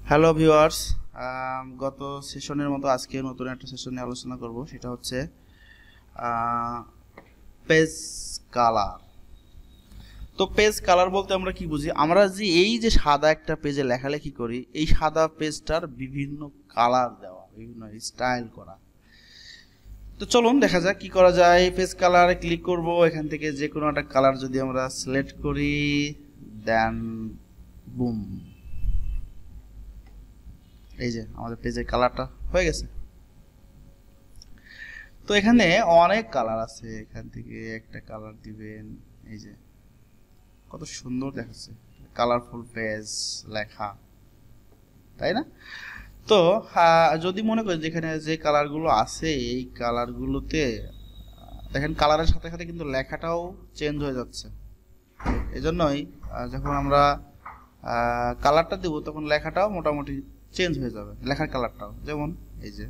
Hello viewers, গত সেশনের মতো আজকে নতুন একটা সেশন নিয়ে আলোচনা করব। সেটা হচ্ছে পেজ কালার। তো পেজ কালার বলতে আমরা কি বুঝি? আমরা যে এই যে সাদা একটা পেজে লেখালেখি করি, এই সাদা পেজটার বিভিন্ন কালার দেওয়া, বিভিন্ন স্টাইল করা। তো চলুন দেখা যাক কি করা যায়। পেজ কালারে ক্লিক করব, এখান থেকে যে কোনো একটা কালার যদি আমরা সিলেক্ট করি, দেন বুম, এই যে আমাদের পেজের কালারটা হয়ে গেছে। তো এখানে অনেক কালার আছে, এখান থেকে একটা কালার দিবেন। এই যে কত সুন্দর দেখাচ্ছে, কালারফুল পেজ লেখা, তাই না? তো যদি মনে করি যেখানে যে কালারগুলো আছে এই কালারগুলোতে দেখেন কালারের সাথে সাথে কিন্তু লেখাটাও চেঞ্জ হয়ে যাচ্ছে। এজন্যই যখন আমরা কালারটা দেব তখন লেখাটাও মোটামুটি চেঞ্জ হয়ে যাবে, লেখার কালারটাও। যেমন এই যে,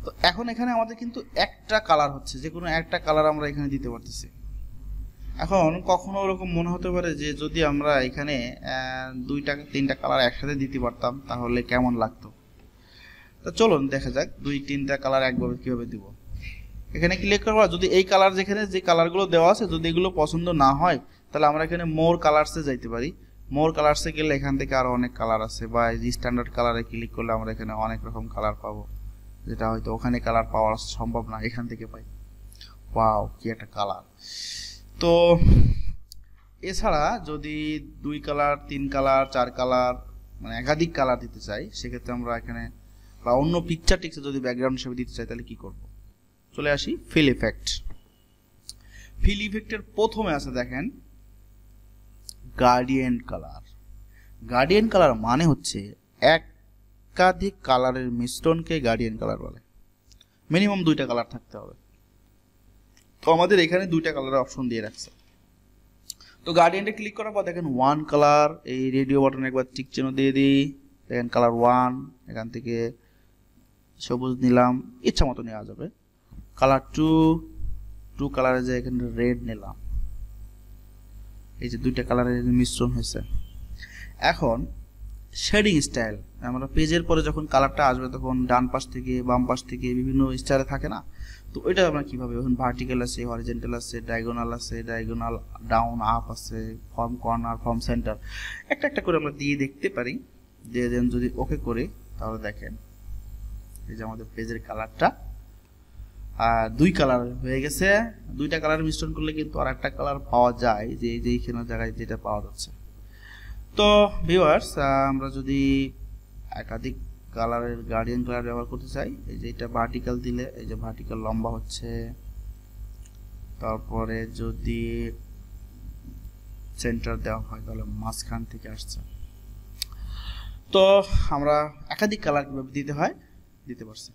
তো এখন এখানে আমাদের কিন্তু একটা কালার হচ্ছে, যে কোনো একটা কালার আমরা এখানে দিতে পারতেছি। এখন কখনো ওরকম মনে হতে পারে যে যদি আমরা এখানে দুইটা তিনটা কালার একসাথে দিতে পারতাম তাহলে কেমন লাগতো। তো চলুন দেখা যাক দুই তিনটা কালার একভাবে কিভাবে দিব। এখানে ক্লিক করবো, যদি এই কালার যেখানে যে কালারগুলো দেওয়া আছে যদি এগুলো পছন্দ না হয় তাহলে আমরা এখানে মোর কালারসে যাইতে পারি। মোর কালারসে গেলে এখান থেকে আরো অনেক কালার আছে, বা এই স্ট্যান্ডার্ড কালারে ক্লিক করলে আমরা এখানে অনেক রকম কালার পাবো, যেটা হয়তো ওখানে কালার পাওয়া সম্ভব না, এখান থেকে পাই। ওয়াও, কি একটা কালার! তো এছাড়া যদি দুই কালার, তিন কালার, চার কালার, মানে একাধিক কালার দিতে চাই, সেক্ষেত্রে আমরা এখানে বা অন্য পিকচার টিক্সে যদি ব্যাকগ্রাউন্ড হিসেবে দিতে চাই তাহলে কি করব? চলে আসি ফিল ইফেক্ট। ফিল ইফেক্টের প্রথমে আছে দেখেন গার্ডিয়ান কালার। গার্ডিয়ান কালার মানে হচ্ছে একাধিক কালারের মিশ্রণকে গার্ডিয়ান কালার বলে। মিনিমাম দুইটা কালার থাকতে হবে। তো আমাদের এখানে দুইটা কালারের অপশন দিয়ে রাখছে। তো গার্ডিয়ানটা ক্লিক করার পর দেখেন ওয়ান কালার, এই রেডিও বাটনে একবার টিক চিহ্ন দিয়ে দিই, দেখেন কালার ওয়ান, এখান থেকে সবুজ নিলাম, ইচ্ছা মতো নেওয়া যাবে। কালার টু, টু কালারে যে এখানে রেড নিলাম, এই যে দুইটা কালারের মিশ্রণ হয়েছে। এখন শেডিং স্টাইল, আমরা পেজের পরে যখন কালারটা আসবে তখন ডান পাশ থেকে বাম পাশ থেকে বিভিন্ন স্টাইলে থাকে না, তো ওইটা আমরা কিভাবে, এখন ভার্টিক্যাল আছে, হরিজন্টাল আছে, ডায়াগোনাল আছে, ডায়াগোনাল ডাউন আপ আছে, ফর্ম কর্নার, ফর্ম সেন্টার, একটা একটা করে আমরা দিয়ে দেখতে পারি। দিয়ে দেন যদি ওকে করি তাহলে দেখেন এই যে আমাদের পেজের কালারটা দুই কালার হয়ে গেছে। দুইটা কালার মিশ্রণ করলে কিন্তু আর একটা কালার পাওয়া যায়, যে এইখানে জায়গায় যেটা পাওয়া যাচ্ছে। তো ভিউয়ার্স, আমরা যদি একাধিক কালারের গার্ডিয়ান কালার ব্যবহার করতে চাই, এই যে এটা ভার্টিক্যাল দিলে এই যে ভার্টিক্যাল লম্বা হচ্ছে, তারপরে যদি সেন্টার দেওয়া হয় তাহলে মাঝখান থেকে আসছে। তো আমরা একাধিক কালার কিভাবে দিতে হয় দিতে পারছি।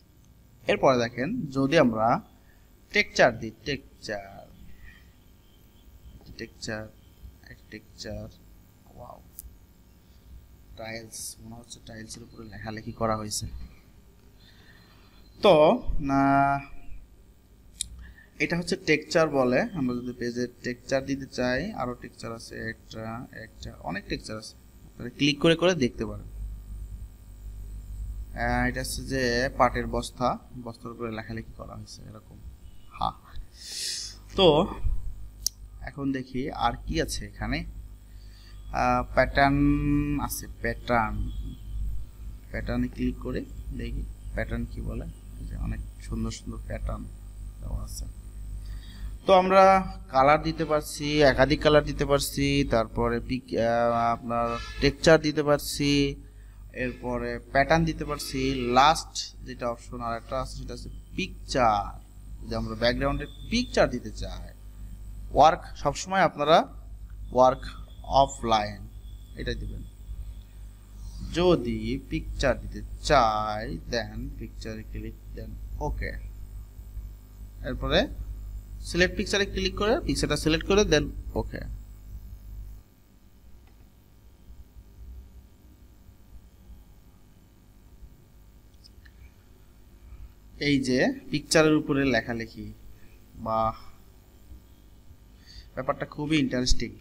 এরপরে দেখেন যদি আমরা টেক্সচার দিই, টেক্সচার, ওয়াও, টাইলস, মনে হচ্ছে টাইলসের উপরে লেখালেখি করা হয়েছে। তো এটা হচ্ছে টেক্সচার বলে। আমরা যদি পেজে টেক্সচার দিতে চাই, আরো টেক্সচার আছে, একটা অনেক টেক্সচার আছে, আপনারা ক্লিক করে করে দেখতে পারেন। এটা হচ্ছে যে পাটের বস্তার উপরে লেখালেখি করা হয়েছে এরকম। হ্যাঁ, তো এখন দেখি আর কি আছে এখানে। প্যাটার্ন আছে, প্যাটার্নে ক্লিক করে দেখি প্যাটার্ন কি বলে। অনেক সুন্দর সুন্দর প্যাটার্ন দেওয়া আছে। তো আমরা কালার দিতে পারছি, একাধিক কালার দিতে পারছি, তারপরে আপনার টেক্সচার দিতে পারছি, এরপরে প্যাটার্ন দিতে পারছি। লাস্ট যেটা অপশন আর একটা আছে সেটা হচ্ছে পিকচার। যদি আমরা ব্যাকগ্রাউন্ডে পিকচার দিতে চাই, ওয়ার্ক, সবসময় আপনারা ওয়ার্ক অফলাইন এটা দিবেন। যদি পিকচার দিতে চাই দেন পিকচারে ক্লিক দেন ওকে, এরপরে সিলেক্ট পিকচারে ক্লিক করে পিকচারটা সিলেক্ট করে দেন ওকে। এই যে পিকচারের উপরে লেখালেখি, বাহ, ব্যাপারটা খুবই ইন্টারেস্টিং।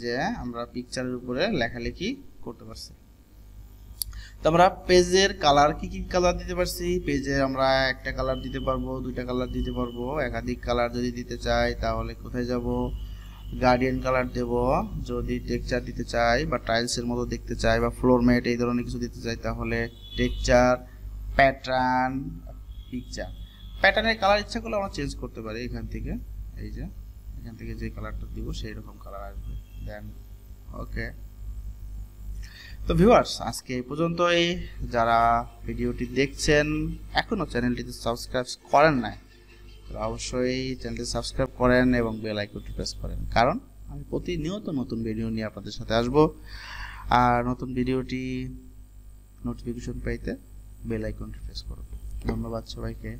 যে আমরা পিকচারের উপরে লেখালেখি করতে পারছি। তো আমরা পেজের কালার কি কি কালার দিতে পারছি, পেজে আমরা একটা কালার দিতে পারবো, দুইটা কালার দিতে পারবো, একাধিক কালার যদি দিতে চাই তাহলে কোথায় যাব, গার্ডিয়ান কালার দেব। যদি টেক্সচার দিতে চাই বা টাইলসের মতো দেখতে চাই বা ফ্লোর ম্যাট এই ধরনের কিছু দিতে চাই তাহলে টেক্সচার, প্যাটার্ন, পিকচার। প্যাটার্নের কালার ইচ্ছা করলে আমরা চেঞ্জ করতে পারি এখান থেকে, এই যে এখান থেকে যে কালারটা দিব সেই রকম কালার আসবে। দেন ওকে। তো ভিউয়ার্স আজকে এই পর্যন্তই। যারা ভিডিওটি দেখছেন এখনও চ্যানেলটিতে সাবস্ক্রাইব করেন নাই তারা অবশ্যই চ্যানেলটি সাবস্ক্রাইব করেন এবং বেল আইকনটি প্রেস করেন, কারণ আমি প্রতিনিয়ত নতুন ভিডিও নিয়ে আপনাদের সাথে আসব। আর নতুন ভিডিওটি নোটিফিকেশন পাইতে বেল আইকনটি প্রেস করুন। ধন্যবাদ সবাইকে।